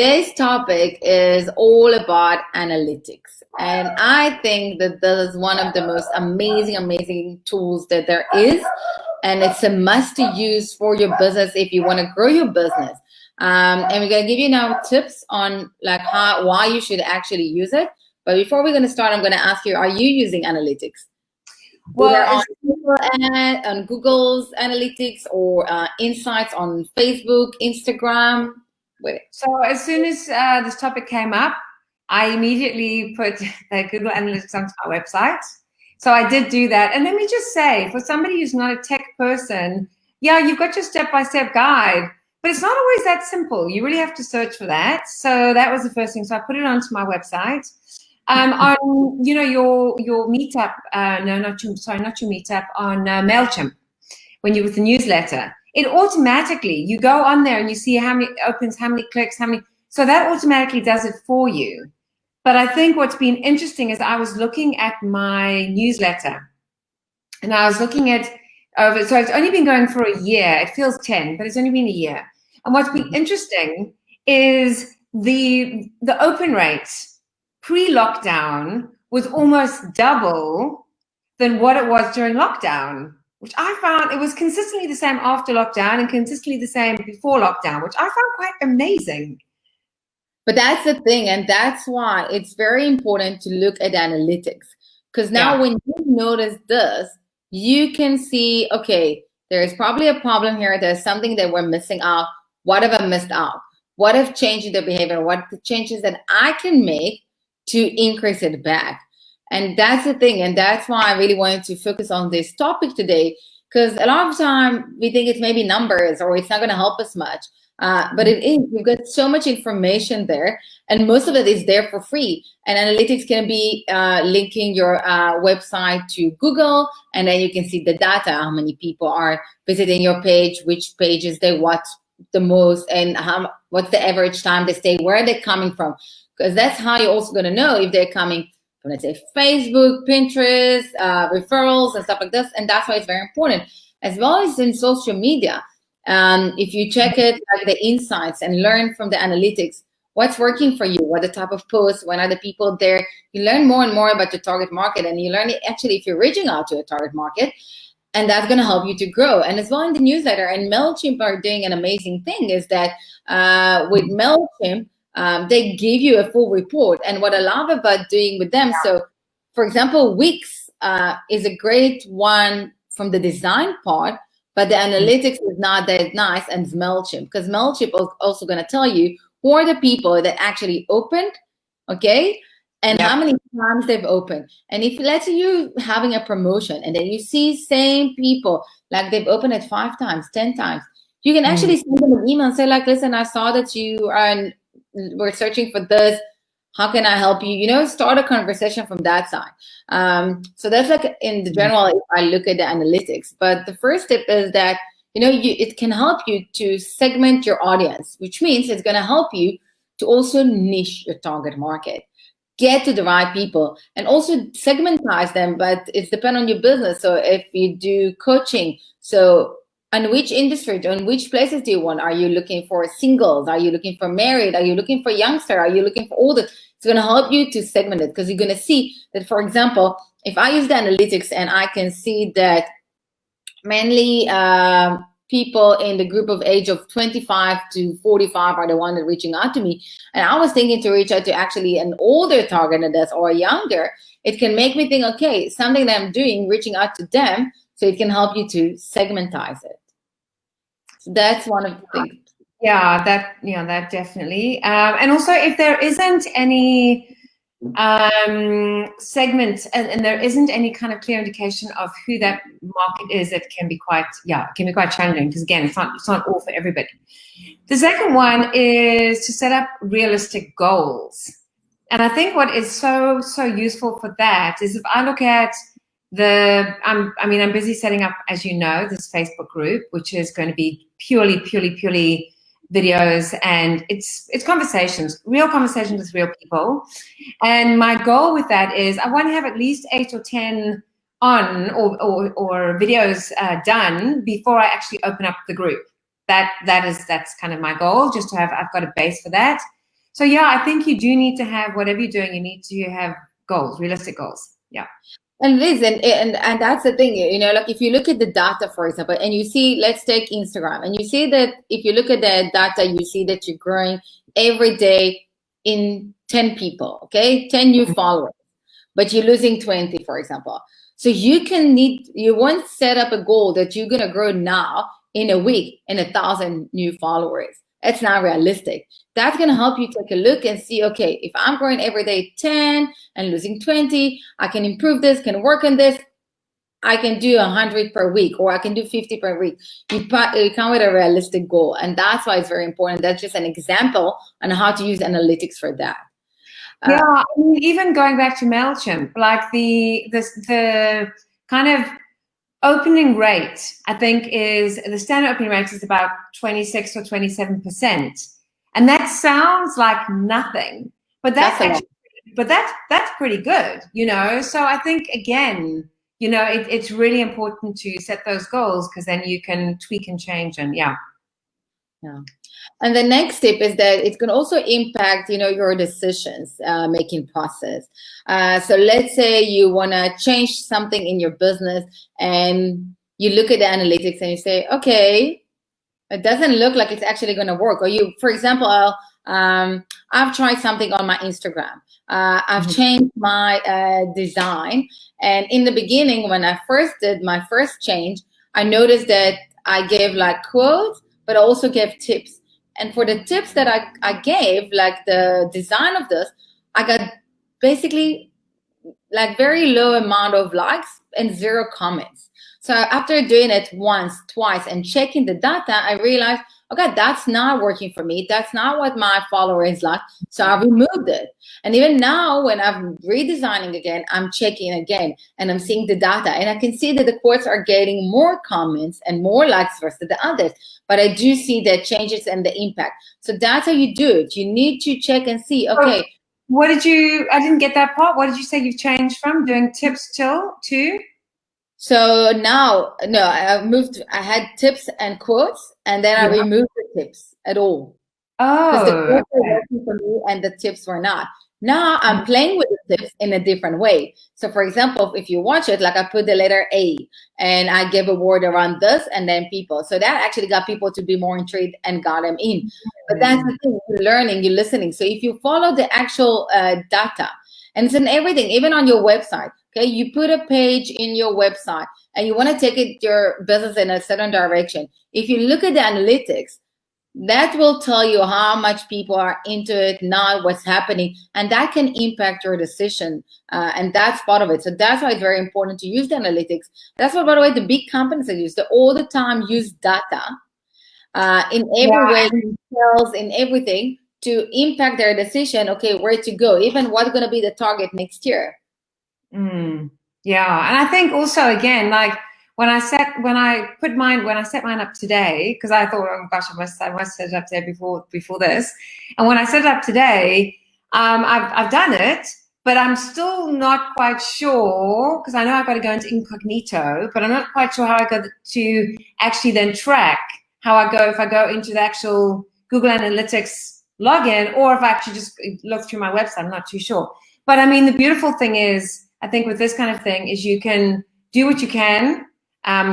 Today's topic is all about analytics. And I think that this is one of the most amazing tools that there is. And it's a must to use for your business if you want to grow your business. And we're going to give you now tips on like why you should actually use it. But before we're going to start, I'm going to ask you, are you using analytics? Well, on Google's analytics or insights on Facebook, Instagram? So as soon as this topic came up, I immediately put the Google Analytics onto my website. So I did do that. And let me just say, for somebody who's not a tech person, yeah, you've got your step-by-step guide, but it's not always that simple. You really have to search for that. So that was the first thing. So I put it onto my website. On your meetup, not your meetup, on MailChimp, when you're with the newsletter, it automatically, you go on there and you see how many opens, how many clicks, so that automatically does it for you. But I think what's been interesting is I was looking at my newsletter and I was looking at, so it's only been going for a year. It feels 10, but it's only been a year. And what's been interesting is the open rate pre-lockdown was almost double than what it was during lockdown, which I found it was consistently the same after lockdown and consistently the same before lockdown, which I found quite amazing. But that's the thing, and that's why it's very important to look at analytics. Because now when you notice this, you can see, okay, there's probably a problem here. There's something that we're missing out. What have I missed out? What have changed the behavior? What the changes that I can make to increase it back? And that's the thing. And that's why I really wanted to focus on this topic today, because a lot of time we think it's maybe numbers or it's not going to help us much. But it is. We've got so much information there, and most of it is there for free. And analytics can be linking your website to Google, and then you can see the data, how many people are visiting your page, which pages they watch the most, and what's the average time they stay, where they're coming from. Because that's how you're also going to know if they're coming from, let's say, Facebook, Pinterest, referrals, and stuff like this. And that's why it's very important, as well as in social media. If you check it, like the insights, and learn from the analytics, what's working for you, what the type of posts, when are the people there, you learn more and more about your target market, and you learn actually if you're reaching out to a target market, and that's going to help you to grow. And as well in the newsletter, and MailChimp are doing an amazing thing is that with MailChimp, they give you a full report. And what I love about doing with them, so for example, Wix is a great one from the design part, but the analytics is not that nice, and it's MailChimp, because MailChimp is also going to tell you who are the people that actually opened, okay, and how many times they've opened. And if, let's say, you having a promotion and then you see same people, like they've opened it 5 times, 10 times, you can actually send them an email and say, like, listen, I saw that we're searching for this. How can I help you? You know, start a conversation from that side. So that's like in the general, if I look at the analytics. But the first tip is that, you know, it can help you to segment your audience, which means it's going to help you to also niche your target market, get to the right people, and also segmentize them. But it's depend on your business. So if you do coaching, so on which industry, on which places do you want? Are you looking for singles? Are you looking for married? Are you looking for youngster? Are you looking for older? It's going to help you to segment it, because you're going to see that, for example, if I use the analytics and I can see that mainly people in the group of age of 25 to 45 are the one that reaching out to me, and I was thinking to reach out to actually an older target than this or younger, it can make me think, okay, something that I'm doing, reaching out to them, so it can help you to segmentize it. So that's one of the things. Yeah, that definitely. And also, if there isn't any segment and there isn't any kind of clear indication of who that market is, it can be quite challenging, because again, it's not all for everybody. The second one is to set up realistic goals. And I think what is so useful for that is, if I look at I'm busy setting up, as you know, this Facebook group, which is going to be purely videos, and it's conversations, real conversations with real people. And my goal with that is I want to have at least 8 or 10 on or videos done before I actually open up the group. That's kind of my goal, just to have, I've got a base for that. So yeah, I think you do need to have, whatever you're doing, you need to have goals, realistic goals. Yeah. And Liz, and that's the thing, you know, like if you look at the data, for example, and you see, let's take Instagram, and you see that if you look at the data, you see that you're growing every day in 10 people, okay, 10 new followers, but you're losing 20, for example. So you won't set up a goal that you're gonna grow now in a week in 1,000 new followers. It's not realistic. That's going to help you take a look and see, okay, if I'm growing every day 10 and losing 20, I can improve this, can work on this. I can do 100 per week, or I can do 50 per week. You come with a realistic goal. And that's why it's very important. That's just an example on how to use analytics for that. Yeah, I mean, even going back to MailChimp, like the kind of opening rate, I think, is the standard opening rate is about 26 or 27%. And that sounds like nothing, but that's pretty good, you know? So I think, again, you know, it's really important to set those goals, because then you can tweak and change, and yeah. And the next step is that it can also impact, you know, your decisions making process. So let's say you want to change something in your business, and you look at the analytics and you say, okay, it doesn't look like it's actually going to work. Or you, for example, I've tried something on my Instagram. I've changed my design. And in the beginning, when I first did my first change, I noticed that I gave like quotes, but I also gave tips. And for the tips that I gave, like the design of this, I got basically like very low amount of likes and 0 comments. So after doing it once, twice, and checking the data, I realized, okay, that's not working for me. That's not what my followers like. So I removed it. And even now, when I'm redesigning again, I'm checking again, and I'm seeing the data, and I can see that the quotes are getting more comments and more likes versus the others. But I do see the changes and the impact. So that's how you do it. You need to check and see, okay. What did you, I didn't get that part. What did you say you've changed from doing tips to? So now, no, I had tips and quotes, and then I removed the tips at all. Oh. Because the quotes were working for me and the tips were not. Now I'm playing with the tips in a different way. So for example, if you watch it, like I put the letter A and I gave a word around this and then people. So that actually got people to be more intrigued and got them in. But that's the thing, you're learning, you're listening. So if you follow the actual data, and it's in everything, even on your website, okay, you put a page in your website and you want to take your business in a certain direction. If you look at the analytics, that will tell you how much people are into it now, what's happening, and that can impact your decision. And that's part of it. So that's why it's very important to use the analytics. That's what, by the way, the big companies that use, they all the time use data in every way, in sales, in everything, to impact their decision. Okay, where to go, even what's going to be the target next year. Yeah, and I think also, again, like when I set mine up today, because I thought, oh gosh, I must set it up today before this. And when I set it up today, I've done it, but I'm still not quite sure, because I know I've got to go into incognito, but I'm not quite sure how I go to actually then track how I go, if I go into the actual Google Analytics login, or if I actually just look through my website. I'm not too sure. But I mean, the beautiful thing is, I think with this kind of thing, is you can do what you can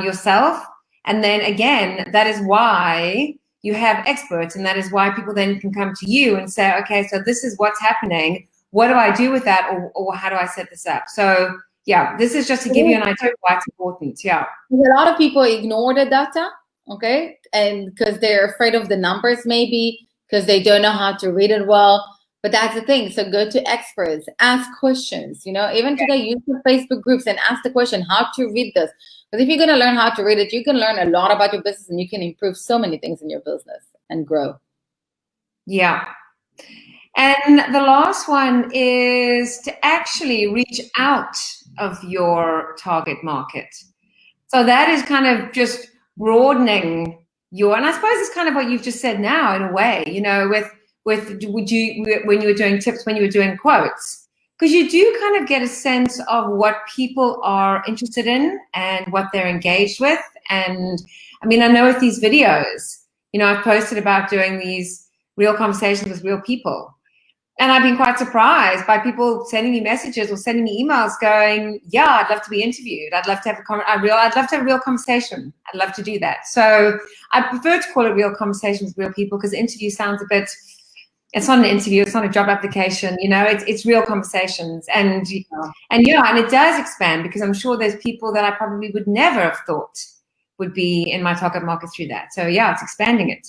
yourself. And then again, that is why you have experts, and that is why people then can come to you and say, okay, so this is what's happening. What do I do with that? Or how do I set this up? So yeah, this is just to give you an idea of why it's important. Yeah. A lot of people ignore the data, okay? And because they're afraid of the numbers, maybe because they don't know how to read it well. But that's the thing. So go to experts, ask questions, you know, even today, use the Facebook groups and ask the question, how to read this. Because if you're going to learn how to read it, you can learn a lot about your business, and you can improve so many things in your business and grow. Yeah. And the last one is to actually reach out of your target market. So that is kind of just broadening and I suppose it's kind of what you've just said now, in a way, you know, when you were doing tips, when you were doing quotes, because you do kind of get a sense of what people are interested in and what they're engaged with. And I mean, I know with these videos, you know, I've posted about doing these real conversations with real people. And I've been quite surprised by people sending me messages or sending me emails going, yeah, I'd love to be interviewed. I'd love to have I'd love to have a real conversation. I'd love to do that. So I prefer to call it real conversations with real people, because interview sounds a bit, it's not an interview, it's not a job application, you know, it's real conversations. And it does expand, because I'm sure there's people that I probably would never have thought would be in my target market through that. So yeah, it's expanding it.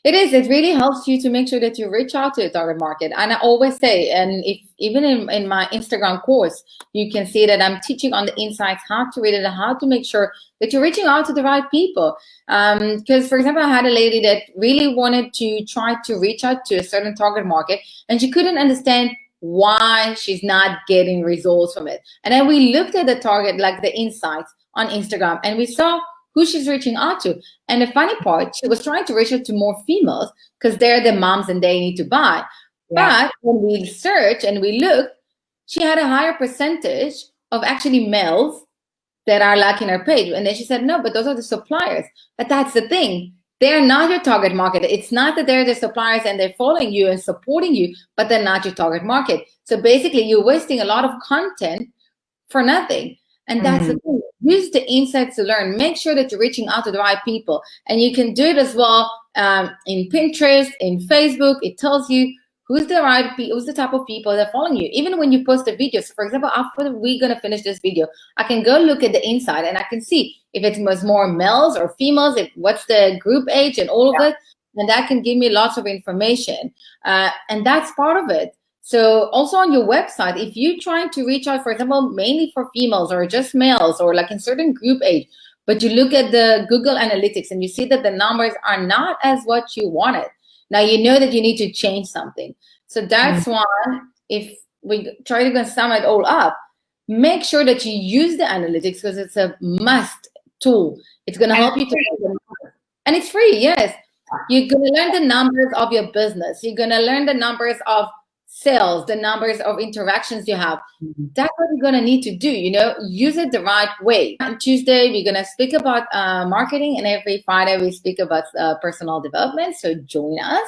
It is. It really helps you to make sure that you reach out to the target market. And I always say, and if even in my Instagram course, you can see that I'm teaching on the insights, how to read it, and how to make sure that you're reaching out to the right people. Because, for example, I had a lady that really wanted to try to reach out to a certain target market, and she couldn't understand why she's not getting results from it. And then we looked at the target, like the insights on Instagram, and we saw who she's reaching out to. And the funny part, she was trying to reach out to more females because they're the moms and they need to buy. Yeah. But when we search and we look, she had a higher percentage of actually males that are liking her page. And then she said, no, but those are the suppliers. But that's the thing. They're not your target market. It's not that they're the suppliers and they're following you and supporting you, but they're not your target market. So basically, you're wasting a lot of content for nothing. And that's the thing. Use the insights to learn. Make sure that you're reaching out to the right people. And you can do it as well in Pinterest, in Facebook. It tells you who's the type of people that are following you. Even when you post a video. So for example, after we're going to finish this video, I can go look at the inside and I can see if it was more males or females, what's the group age and all of it. And that can give me lots of information. And that's part of it. So also on your website, if you're trying to reach out, for example, mainly for females or just males or like in certain group age, but you look at the Google Analytics and you see that the numbers are not as what you wanted, now you know that you need to change something. So that's why if we try to sum it all up, make sure that you use the analytics, because it's a must tool. It's going to help you to, and it's free. Yes, you're going to learn the numbers of your business. You're going to learn the numbers of sales, the numbers of interactions you have. That's what you're going to need to do, use it the right way. On Tuesday, we're going to speak about marketing, and every Friday we speak about personal development. So join us.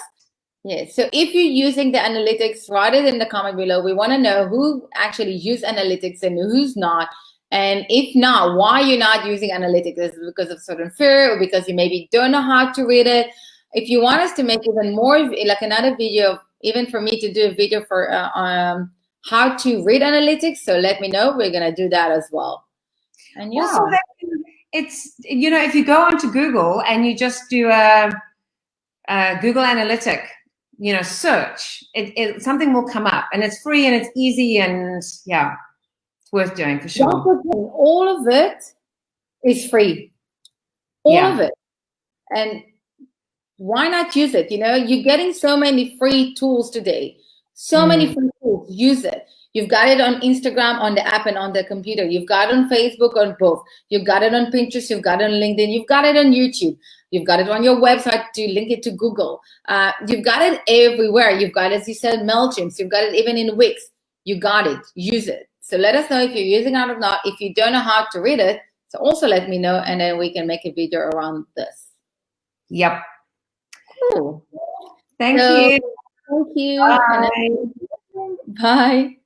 Yes. So if you're using the analytics, write it in the comment below. We want to know who actually use analytics and who's not. And if not, why you're not using analytics. Is it because of certain fear or because you maybe don't know how to read it? If you want us to make even more, like another video, even for me to do a video for how to read analytics, so let me know. We're going to do that as well. And yeah. Also, it's, if you go onto Google and you just do a Google Analytic, search, something will come up, and it's free and it's easy, and yeah, it's worth doing for sure. All of it is free. All of it. And why not use it? You're getting so many free tools today. So many free tools. Use it. You've got it on Instagram, on the app, and on the computer. You've got it on Facebook, on both. You've got it on Pinterest. You've got it on LinkedIn. You've got it on YouTube. You've got it on your website to link it to Google. You've got it everywhere. You've got it, as you said, MailChimp. You've got it even in Wix. You got it. Use it. So let us know if you're using it or not. If you don't know how to read it, so also let me know, and then we can make a video around this. Yep. Cool. Thank you. Thank you. Bye. Bye.